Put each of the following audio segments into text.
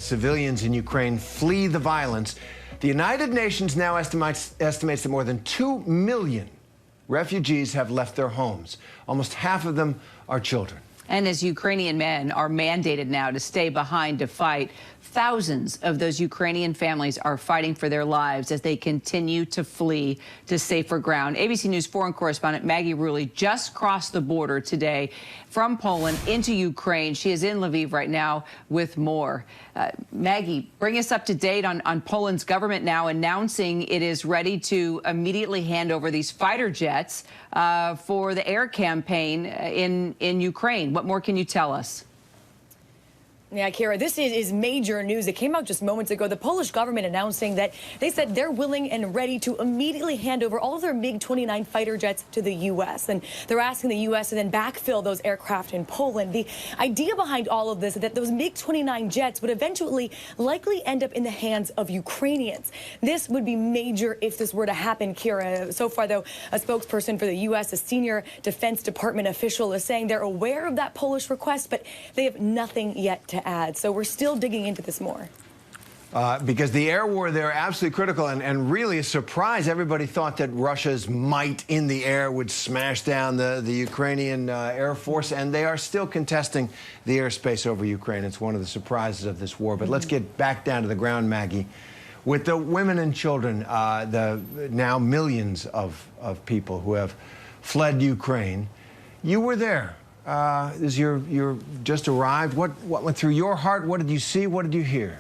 civilians in Ukraine flee the violence. The United Nations now estimates that more than 2 million refugees have left their homes. Almost half of them are children. And as Ukrainian men are mandated now to stay behind to fight, thousands of those Ukrainian families are fighting for their lives as they continue to flee to safer ground. ABC News foreign correspondent Maggie Rulli just crossed the border today from Poland into Ukraine. She is in Lviv right now with more. Maggie, bring us up to date on Poland's government now announcing it is ready to immediately hand over these fighter jets for the air campaign in Ukraine. What more can you tell us? Yeah, Kira, this is major news. It came out just moments ago. The Polish government announcing that they said they're willing and ready to immediately hand over all of their MiG-29 fighter jets to the U.S. And they're asking the U.S. to then backfill those aircraft in Poland. The idea behind all of this is that those MiG-29 jets would eventually likely end up in the hands of Ukrainians. This would be major if this were to happen, Kira. So far, though, a spokesperson for the U.S., a senior Defense Department official, is saying they're aware of that Polish request, but they have nothing yet to add. So we're still digging into this more. Because the air war there absolutely critical and really a surprise. Everybody thought that Russia's might in the air would smash down the Ukrainian Air Force, and they are still contesting the airspace over Ukraine. It's one of the surprises of this war. But let's get back down to the ground, Maggie. With the women and children, the now millions of people who have fled Ukraine, you were there. You're just arrived. What went through your heart? What did you see? What did you hear?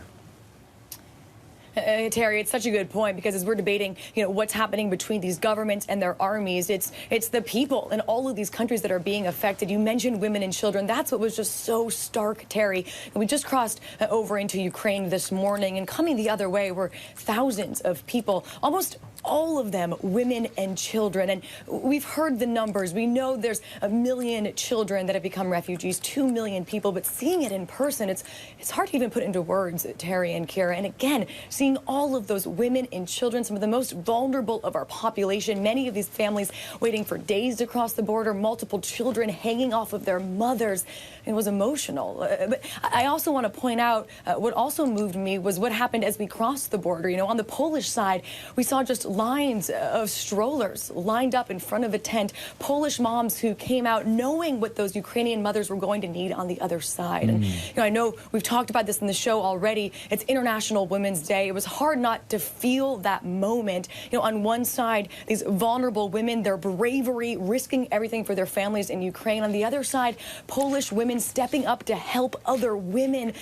Terry, it's such a good point, because as we're debating, what's happening between these governments and their armies, it's the people in all of these countries that are being affected. You mentioned women and children. That's what was just so stark, Terry. And we just crossed over into Ukraine this morning, and coming the other way were thousands of people, almost all of them women and children. And we've heard the numbers. We know there's 1 million children that have become refugees, 2 million people, but seeing it in person, it's hard to even put into words, Terry and Kira. And again, seeing all of those women and children, some of the most vulnerable of our population, many of these families waiting for days to cross the border, multiple children hanging off of their mothers. It was emotional. But I also want to point out what also moved me was what happened as we crossed the border. On the Polish side, we saw just lines of strollers lined up in front of a tent, Polish moms who came out knowing what those Ukrainian mothers were going to need on the other side. And I know we've talked about this in the show already. It's International Women's Day. It was hard not to feel that moment. On one side, these vulnerable women, their bravery, risking everything for their families in Ukraine. On the other side, Polish women stepping up to help other women.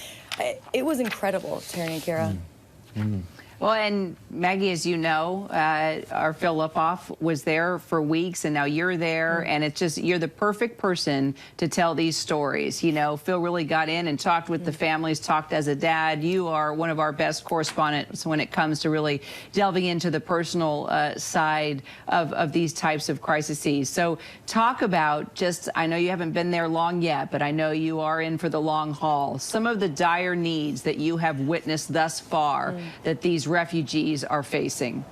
It was incredible, Terry and Kira. Well, and Maggie, as you know, our Phil Lipoff was there for weeks, and now you're there, and it's just, you're the perfect person to tell these stories. Phil really got in and talked with the families, talked as a dad. You are one of our best correspondents when it comes to really delving into the personal side of these types of crises. So talk about I know you haven't been there long yet, but I know you are in for the long haul. Some of the dire needs that you have witnessed thus far that these refugees are facing.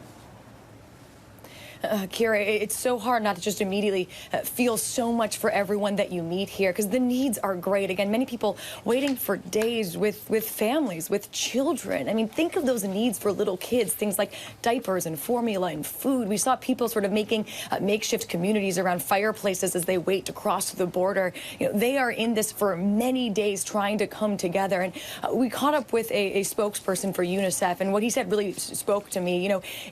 Kira, it's so hard not to just immediately feel so much for everyone that you meet here, because the needs are great. Again, many people waiting for days with families, with children. I mean, think of those needs for little kids, things like diapers and formula and food. We saw people sort of making makeshift communities around fireplaces as they wait to cross the border. They are in this for many days trying to come together. And we caught up with a spokesperson for UNICEF, and what he said really spoke to me.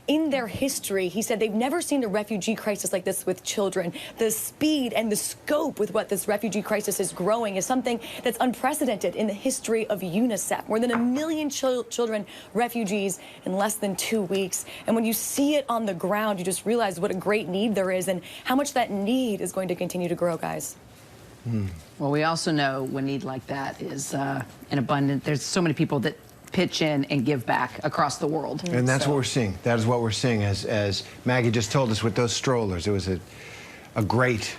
In their history, he said they've never seen a refugee crisis like this with children. The speed and the scope with what this refugee crisis is growing is something that's unprecedented in the history of UNICEF. More than 1 million children refugees in less than 2 weeks. And when you see it on the ground, you just realize what a great need there is and how much that need is going to continue to grow, guys. Well, we also know when need like that is in abundance. There's so many people that pitch in and give back across the world. And that's what we're seeing. That is what we're seeing, as Maggie just told us with those strollers. It was a great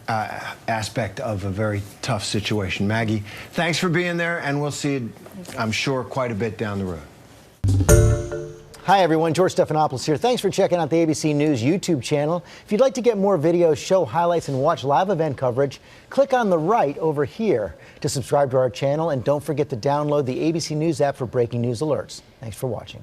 aspect of a very tough situation. Maggie, thanks for being there, and we'll see you, I'm sure, quite a bit down the road. Hi, everyone. George Stephanopoulos here. Thanks for checking out the ABC News YouTube channel. If you'd like to get more videos, show highlights, and watch live event coverage, click on the right over here to subscribe to our channel. And don't forget to download the ABC News app for breaking news alerts. Thanks for watching.